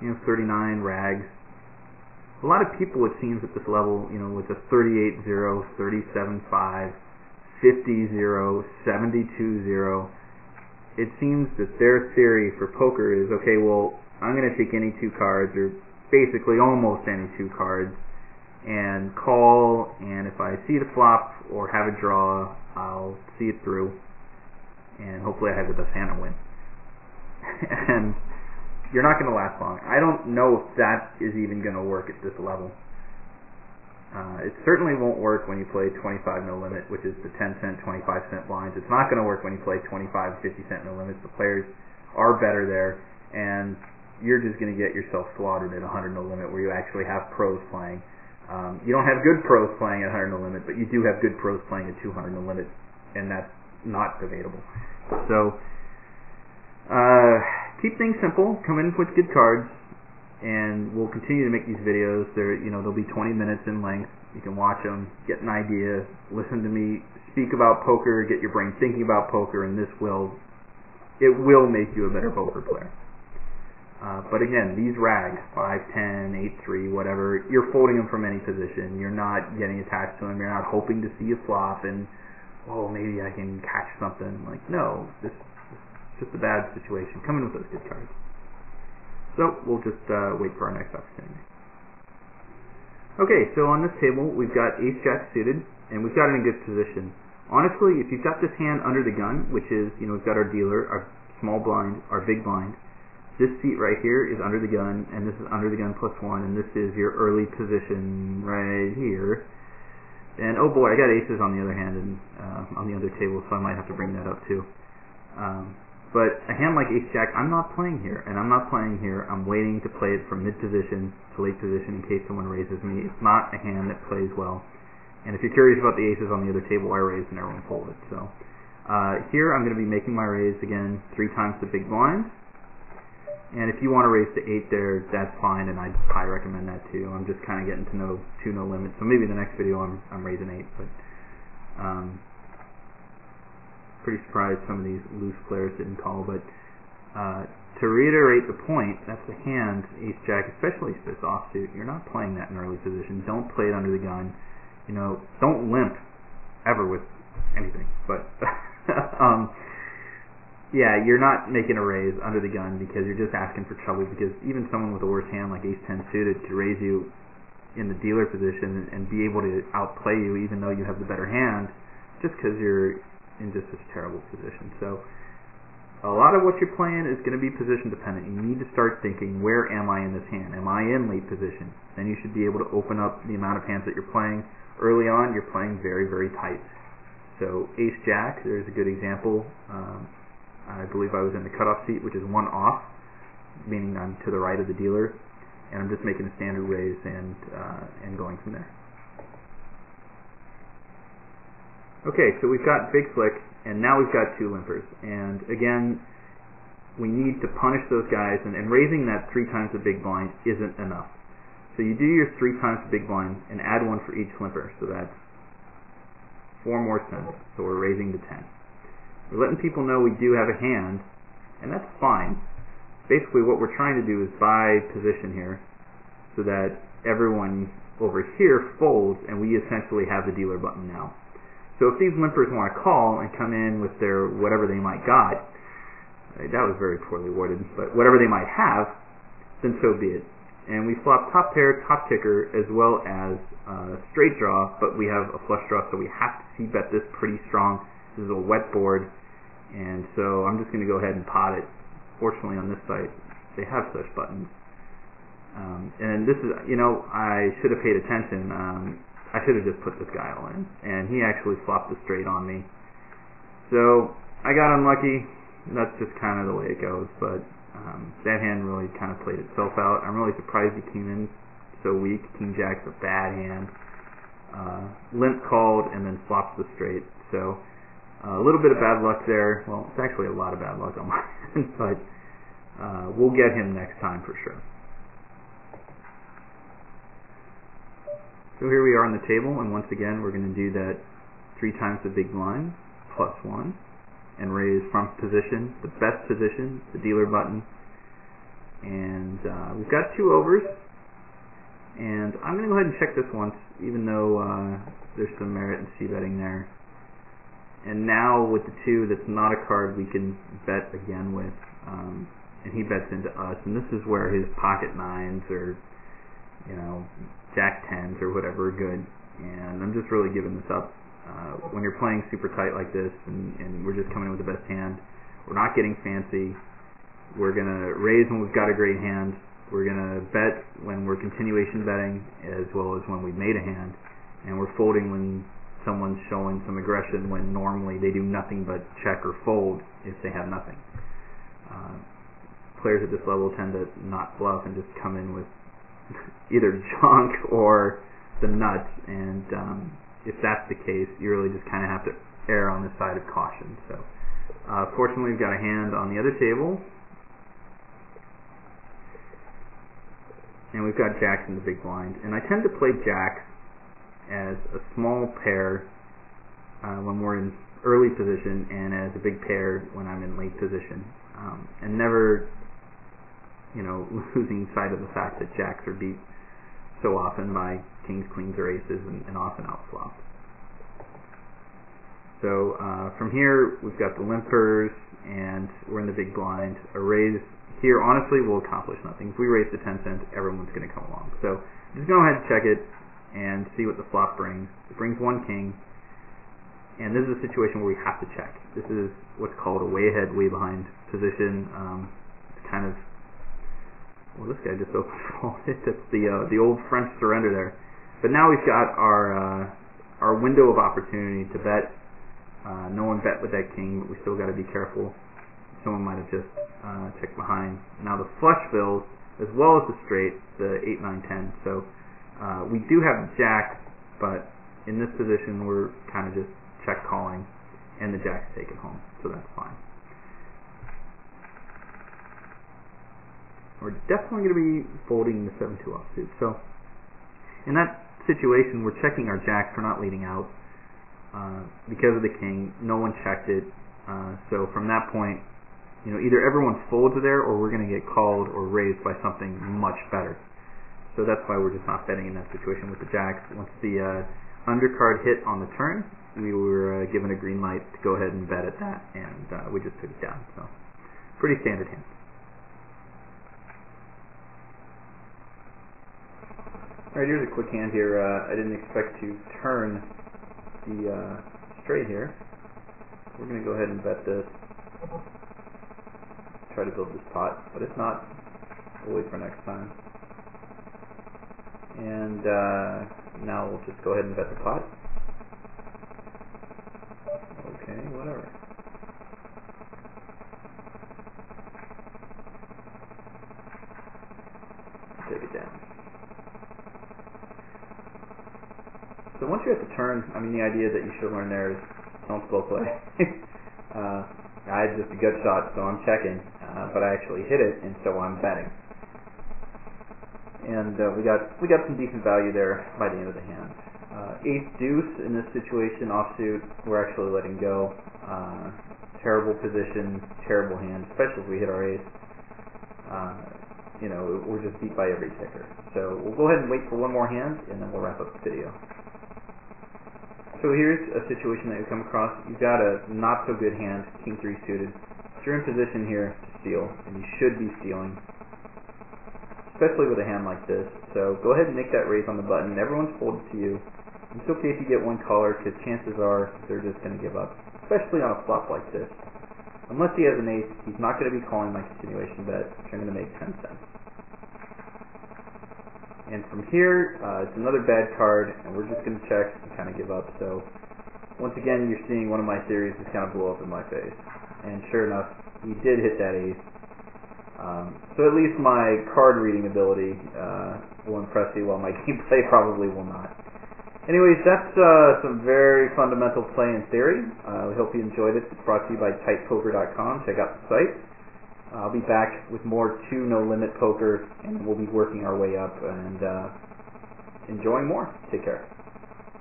39 rags. A lot of people, it seems, at this level, with a 38-0, 37-5, 50-0, 72-0, it seems that their theory for poker is, okay, well, I'm going to take any two cards, or basically almost any two cards, and call, and if I see the flop or have a draw, I'll see it through, and hopefully I have the best hand and win. And you're not going to last long. I don't know if that is even going to work at this level. It certainly won't work when you play 25 no limit, which is the 10 cent, 25 cent blinds. It's not going to work when you play 25, 50 cent no limits. The players are better there, and you're just going to get yourself slaughtered at 100 no limit, where you actually have pros playing. You don't have good pros playing at 100 no limit, but you do have good pros playing at 200 no limit, and that's not debatable. So keep things simple. Come in with good cards, and we'll continue to make these videos. They'll be 20 minutes in length. You can watch them, get an idea, listen to me speak about poker, get your brain thinking about poker, and it will make you a better poker player. But again, these rags, 5-10, 8-3, whatever, you're folding them from any position. You're not getting attached to them. You're not hoping to see a flop and, maybe I can catch something. Like, no, this is just a bad situation. Come in with those good cards. So we'll just wait for our next opportunity. Okay, so on this table, we've got ace-jack suited, and we've got it in good position. Honestly, if you've got this hand under the gun, which is, we've got our dealer, our small blind, our big blind, this seat right here is under the gun, and this is under the gun +1, and this is your early position right here. And oh boy, I got aces on the other hand and on the other table, so I might have to bring that up too. But a hand like ace-jack, I'm not playing here, and I'm not playing here. I'm waiting to play it from mid-position to late position in case someone raises me. It's not a hand that plays well. And if you're curious about the aces on the other table, I raised and everyone folded. So here I'm going to be making my raise again 3 times the big blind. And if you want to raise to 8 there, that's fine, and I highly recommend that too. I'm just kind of getting to know 2 no limits. So maybe in the next video I'm raising 8, but pretty surprised some of these loose players didn't call. But to reiterate the point, that's a hand, ace-jack, especially if it's offsuit. You're not playing that in early position. Don't play it under the gun. Don't limp ever with anything. But yeah, you're not making a raise under the gun because you're just asking for trouble, because even someone with a worse hand like ace-10 suited could raise you in the dealer position and be able to outplay you even though you have the better hand, just because you're in just such a terrible position. So a lot of what you're playing is going to be position dependent. You need to start thinking, where am I in this hand? Am I in late position? Then you should be able to open up the amount of hands that you're playing. Early on, you're playing very, very tight. So ace-jack, there's a good example. I believe I was in the cutoff seat, which is 1 off, meaning I'm to the right of the dealer, and I'm just making a standard raise and going from there. Okay, so we've got big flick, and now we've got 2 limpers. And again, we need to punish those guys, and raising that 3 times the big blind isn't enough. So you do your 3 times the big blind and add 1 for each limper, so that's 4 more cents. So we're raising to 10. We're letting people know we do have a hand, and that's fine. Basically what we're trying to do is buy position here so that everyone over here folds, and we essentially have the dealer button now. So if these limpers want to call and come in with their whatever they might got, that was very poorly worded, but whatever they might have, then so be it. And we flop top pair, top ticker, as well as straight draw, but we have a flush draw, so we have to c-bet this pretty strong. This is a wet board, and so I'm just going to go ahead and pot it. Fortunately, on this site, they have such buttons. And this is, I should have paid attention. I should have just put this guy all in, and he actually flopped the straight on me. So I got unlucky. That's just kind of the way it goes, but that hand really kind of played itself out. I'm really surprised he came in so weak. King Jack's a bad hand. Limp called and then flops the straight. So a little bit of bad luck there. Well, it's actually a lot of bad luck on my end, but we'll get him next time for sure. So here we are on the table, and once again we're going to do that 3 times the big blind plus 1 and raise from position, the best position, the dealer button. and we've got 2 overs, and I'm going to go ahead and check this once, even though there's some merit in c-betting there. And now with the 2, that's not a card we can bet again with, and he bets into us, and this is where his pocket 9s or, you know, jack 10s or whatever are good, and I'm just really giving this up. When you're playing super tight like this, and we're just coming in with the best hand, we're not getting fancy. We're going to raise when we've got a great hand. We're going to bet when we're continuation betting, as well as when we've made a hand, and we're folding when someone's showing some aggression when normally they do nothing but check or fold if they have nothing. Players at this level tend to not bluff and just come in with either junk or the nuts, and if that's the case, you really just kind of have to err on the side of caution. So fortunately we've got a hand on the other table, and we've got jacks in the big blind, and I tend to play jacks as a small pair when we're in early position, and as a big pair when I'm in late position, and never, you know, losing sight of the fact that jacks are beat so often by kings, queens, or aces, and often outflop. So from here, we've got the limpers, and we're in the big blind. A raise here, honestly, will accomplish nothing. If we raise to 10 cents, everyone's going to come along. So just go ahead and check it and see what the flop brings. It brings 1 king, and this is a situation where we have to check. This is what's called a way ahead, way behind position. It's kind of, well, this guy just opened folded. That's the old French surrender there. But now we've got our window of opportunity to bet. No one bet with that king, but we still got to be careful. Someone might have just checked behind. Now the flush fills, as well as the straight, the 8, 9, 10. So we do have the jack, but in this position we're kind of just check calling, and the jack's taken home, so that's fine. We're definitely going to be folding the 7-2 offsuit. So in that situation, we're checking our jacks. We're not leading out because of the king. No one checked it. So from that point, you know, either everyone folds there, or we're going to get called or raised by something much better. So that's why we're just not betting in that situation with the jacks. Once the undercard hit on the turn, we were given a green light to go ahead and bet at that, and we just took it down. So pretty standard hand. Alright, here's a quick hand here. I didn't expect to turn the straight here. We're going to go ahead and bet this. Try to build this pot, but if not, we'll wait for next time. And now we'll just go ahead and bet the pot. Okay, whatever. Take it down. So once you're at the turn, I mean, the idea that you should learn there is don't slow play. I had just a gut shot, so I'm checking, but I actually hit it, and so I'm betting. And we got some decent value there by the end of the hand. Ace deuce in this situation, offsuit, we're actually letting go. Terrible position, terrible hand, especially if we hit our ace. You know, we're just beat by every ticker. So we'll go ahead and wait for one more hand, and then we'll wrap up the video. So here's a situation that you come across. You've got a not so good hand, king 3 suited. So you're in position here to steal, and you should be stealing, especially with a hand like this. So go ahead and make that raise on the button. Everyone's folded to you. It's okay if you get one caller, because chances are they're just going to give up, especially on a flop like this. Unless he has an ace, he's not going to be calling my continuation bet, which I'm going to make 10 cents. And from here, it's another bad card, and we're just going to check and kind of give up. So once again, you're seeing one of my theories just kind of blow up in my face. And sure enough, he did hit that ace. So at least my card reading ability will impress you, while my gameplay probably will not. Anyways, that's some very fundamental play in theory. We hope you enjoyed it. It's brought to you by TightPoker.com. Check out the site. I'll be back with more 2 No Limit Poker, and we'll be working our way up and enjoying more. Take care.